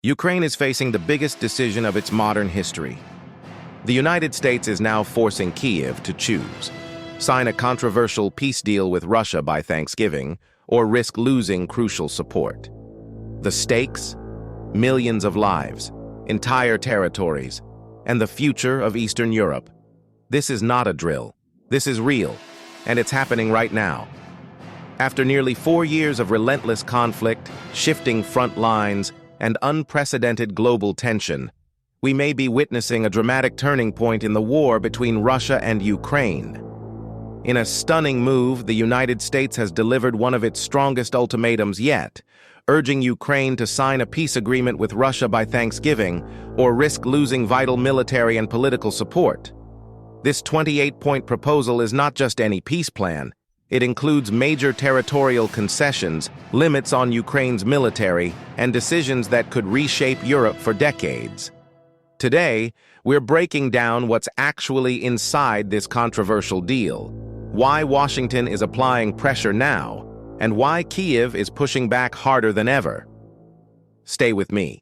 Ukraine is facing the biggest decision of its modern history. The United States is now forcing Kyiv to choose: sign a controversial peace deal with Russia by Thanksgiving, or risk losing crucial support. The stakes? Millions of lives, entire territories, and the future of Eastern Europe. This is not a drill. This is real, and it's happening right now. After nearly 4 years of relentless conflict, shifting front lines, and unprecedented global tension, we may be witnessing a dramatic turning point in the war between Russia and Ukraine. In a stunning move, the United States has delivered one of its strongest ultimatums yet, urging Ukraine to sign a peace agreement with Russia by Thanksgiving or risk losing vital military and political support. This 28-point proposal is not just any peace plan. It includes major territorial concessions, limits on Ukraine's military, and decisions that could reshape Europe for decades. Today, we're breaking down what's actually inside this controversial deal, why Washington is applying pressure now, and why Kyiv is pushing back harder than ever. Stay with me,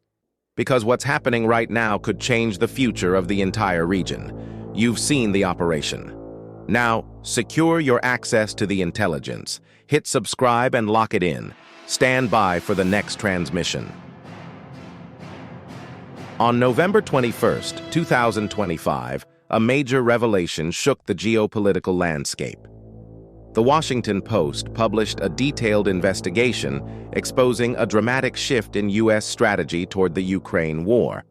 because what's happening right now could change the future of the entire region. You've seen the operation. Now, secure your access to the intelligence. Hit subscribe and lock it in. Stand by for the next transmission. On November 21st, 2025, a major revelation shook the geopolitical landscape. The Washington Post published a detailed investigation exposing a dramatic shift in U.S. strategy toward the Ukraine war.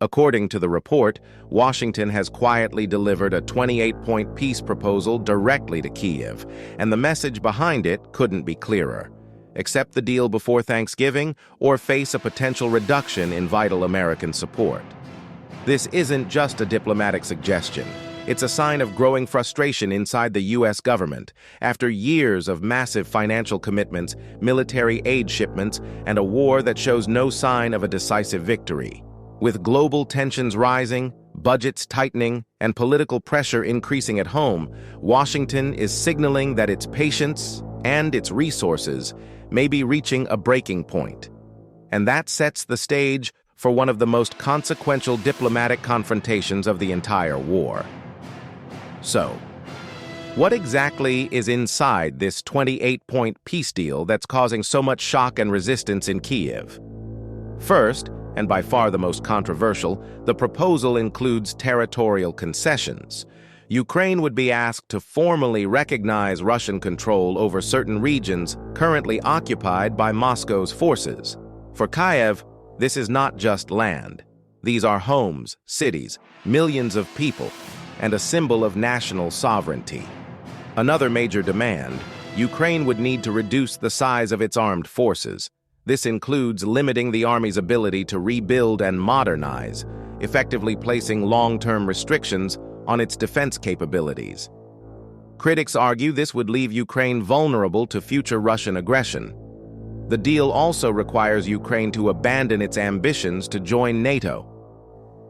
According to the report, Washington has quietly delivered a 28-point peace proposal directly to Kyiv, and the message behind it couldn't be clearer: accept the deal before Thanksgiving or face a potential reduction in vital American support. This isn't just a diplomatic suggestion. It's a sign of growing frustration inside the U.S. government after years of massive financial commitments, military aid shipments, and a war that shows no sign of a decisive victory. With global tensions rising, budgets tightening, and political pressure increasing at home, Washington is signaling that its patience and its resources may be reaching a breaking point. And that sets the stage for one of the most consequential diplomatic confrontations of the entire war. So, what exactly is inside this 28-point peace deal that's causing so much shock and resistance in Kyiv? First, and by far the most controversial, the proposal includes territorial concessions. Ukraine would be asked to formally recognize Russian control over certain regions currently occupied by Moscow's forces. For Kyiv, this is not just land. These are homes, cities, millions of people, and a symbol of national sovereignty. Another major demand: Ukraine would need to reduce the size of its armed forces. This includes limiting the army's ability to rebuild and modernize, effectively placing long-term restrictions on its defense capabilities. Critics argue this would leave Ukraine vulnerable to future Russian aggression. The deal also requires Ukraine to abandon its ambitions to join NATO.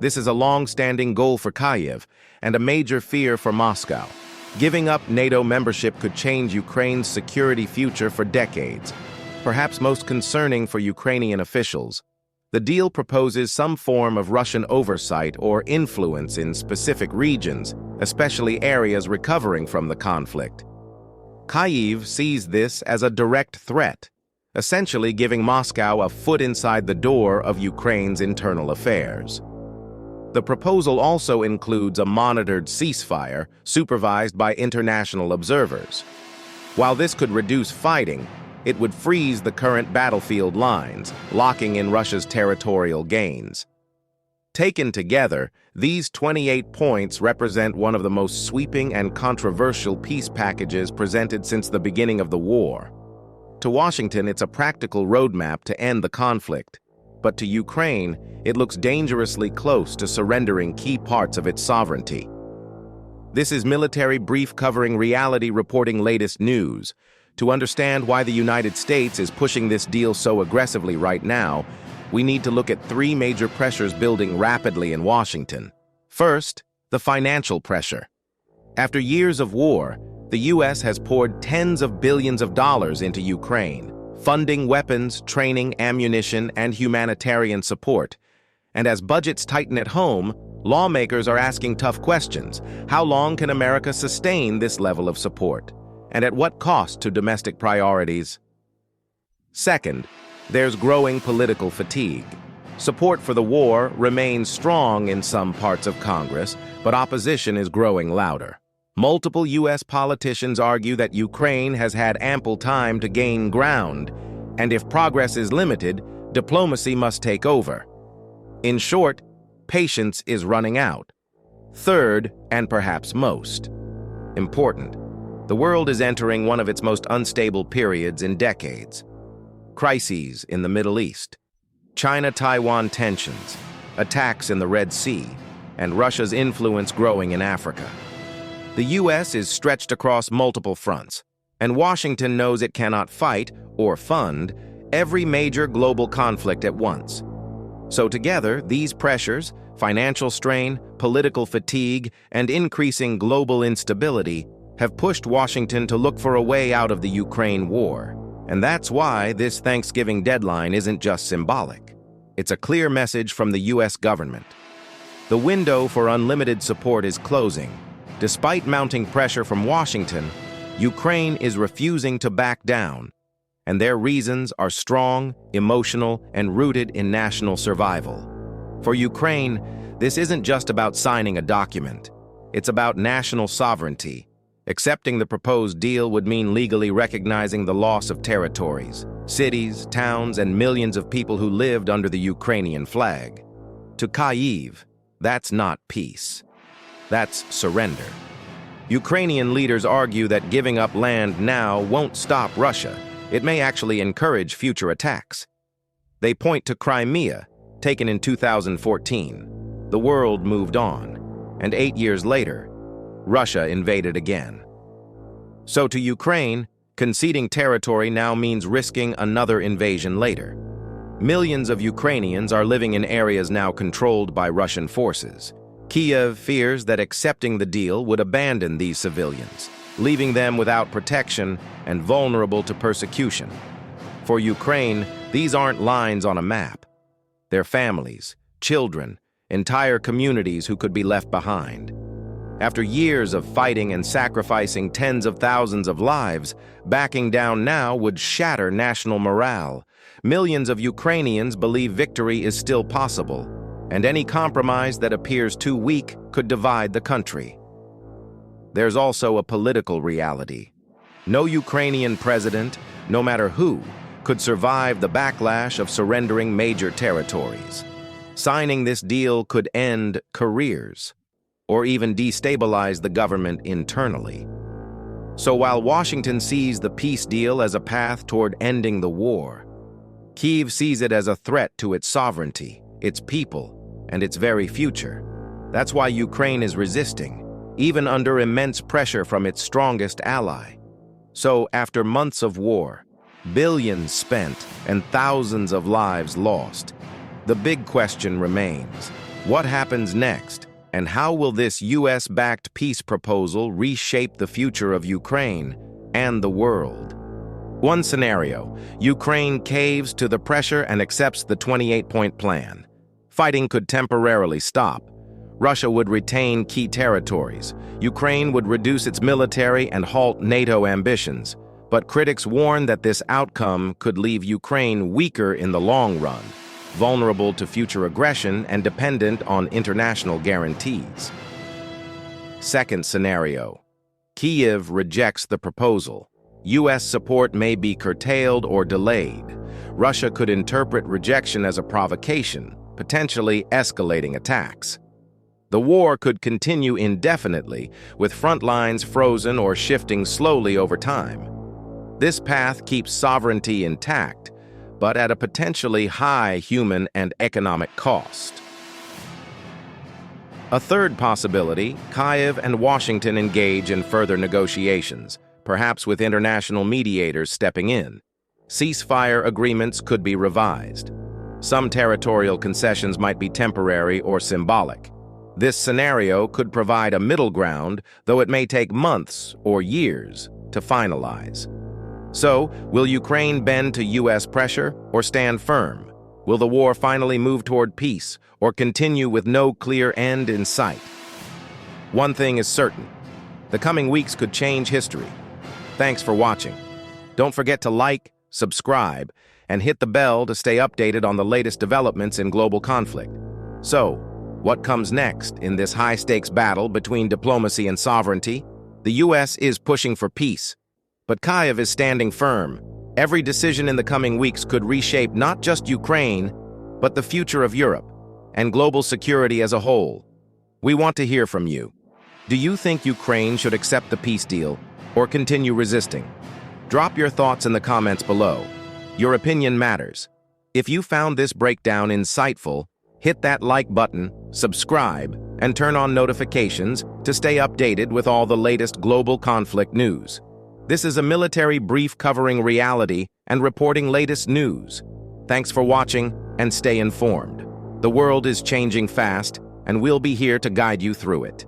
This is a long-standing goal for Kyiv and a major fear for Moscow. Giving up NATO membership could change Ukraine's security future for decades. Perhaps most concerning for Ukrainian officials, the deal proposes some form of Russian oversight or influence in specific regions, especially areas recovering from the conflict. Kyiv sees this as a direct threat, essentially giving Moscow a foot inside the door of Ukraine's internal affairs. The proposal also includes a monitored ceasefire supervised by international observers. While this could reduce fighting, it would freeze the current battlefield lines, locking in Russia's territorial gains. Taken together, these 28 points represent one of the most sweeping and controversial peace packages presented since the beginning of the war. To Washington, it's a practical roadmap to end the conflict, but to Ukraine, it looks dangerously close to surrendering key parts of its sovereignty. This is Military Brief covering reality reporting latest news. To understand why the United States is pushing this deal so aggressively right now, we need to look at 3 major pressures building rapidly in Washington. First, the financial pressure. After years of war, the U.S. has poured tens of billions of dollars into Ukraine, funding weapons, training, ammunition, and humanitarian support. And as budgets tighten at home, lawmakers are asking tough questions. How long can America sustain this level of support? And at what cost to domestic priorities? Second, there's growing political fatigue. Support for the war remains strong in some parts of Congress, but opposition is growing louder. Multiple U.S. politicians argue that Ukraine has had ample time to gain ground, and if progress is limited, diplomacy must take over. In short, patience is running out. Third, and perhaps most important, the world is entering one of its most unstable periods in decades. Crises in the Middle East, China-Taiwan tensions, attacks in the Red Sea, and Russia's influence growing in Africa. The U.S. is stretched across multiple fronts, and Washington knows it cannot fight or fund every major global conflict at once. So together, these pressures, financial strain, political fatigue, and increasing global instability have pushed Washington to look for a way out of the Ukraine war. And that's why this Thanksgiving deadline isn't just symbolic. It's a clear message from the U.S. government. The window for unlimited support is closing. Despite mounting pressure from Washington, Ukraine is refusing to back down, and their reasons are strong, emotional, and rooted in national survival. For Ukraine, this isn't just about signing a document. It's about national sovereignty. Accepting the proposed deal would mean legally recognizing the loss of territories, cities, towns, and millions of people who lived under the Ukrainian flag. To Kyiv, that's not peace. That's surrender. Ukrainian leaders argue that giving up land now won't stop Russia. It may actually encourage future attacks. They point to Crimea, taken in 2014. The world moved on, and 8 years later, Russia invaded again. So to Ukraine, conceding territory now means risking another invasion later. Millions of Ukrainians are living in areas now controlled by Russian forces. Kyiv fears that accepting the deal would abandon these civilians, leaving them without protection and vulnerable to persecution. For Ukraine, these aren't lines on a map. They're families, children, entire communities who could be left behind. After years of fighting and sacrificing tens of thousands of lives, backing down now would shatter national morale. Millions of Ukrainians believe victory is still possible, and any compromise that appears too weak could divide the country. There's also a political reality. No Ukrainian president, no matter who, could survive the backlash of surrendering major territories. Signing this deal could end careers, or even destabilize the government internally. So while Washington sees the peace deal as a path toward ending the war, Kyiv sees it as a threat to its sovereignty, its people, and its very future. That's why Ukraine is resisting, even under immense pressure from its strongest ally. So after months of war, billions spent, and thousands of lives lost, the big question remains: what happens next, and how will this US-backed peace proposal reshape the future of Ukraine and the world? One scenario: Ukraine caves to the pressure and accepts the 28-point plan. Fighting could temporarily stop. Russia would retain key territories. Ukraine would reduce its military and halt NATO ambitions. But critics warn that this outcome could leave Ukraine weaker in the long run, vulnerable to future aggression and dependent on international guarantees. Second scenario: Kyiv rejects the proposal. U.S. support may be curtailed or delayed. Russia could interpret rejection as a provocation, potentially escalating attacks. The war could continue indefinitely, with front lines frozen or shifting slowly over time. This path keeps sovereignty intact, but at a potentially high human and economic cost. A third possibility: Kyiv and Washington engage in further negotiations, perhaps with international mediators stepping in. Ceasefire agreements could be revised. Some territorial concessions might be temporary or symbolic. This scenario could provide a middle ground, though it may take months or years to finalize. So, will Ukraine bend to U.S. pressure or stand firm? Will the war finally move toward peace or continue with no clear end in sight? One thing is certain: the coming weeks could change history. Thanks for watching. Don't forget to like, subscribe, and hit the bell to stay updated on the latest developments in global conflict. So, what comes next in this high-stakes battle between diplomacy and sovereignty? The U.S. is pushing for peace, but Kyiv is standing firm. Every decision in the coming weeks could reshape not just Ukraine, but the future of Europe and global security as a whole. We want to hear from you. Do you think Ukraine should accept the peace deal or continue resisting? Drop your thoughts in the comments below. Your opinion matters. If you found this breakdown insightful, hit that like button, subscribe, and turn on notifications to stay updated with all the latest global conflict news. This is a military brief covering reality and reporting latest news. Thanks for watching and stay informed. The world is changing fast, and we'll be here to guide you through it.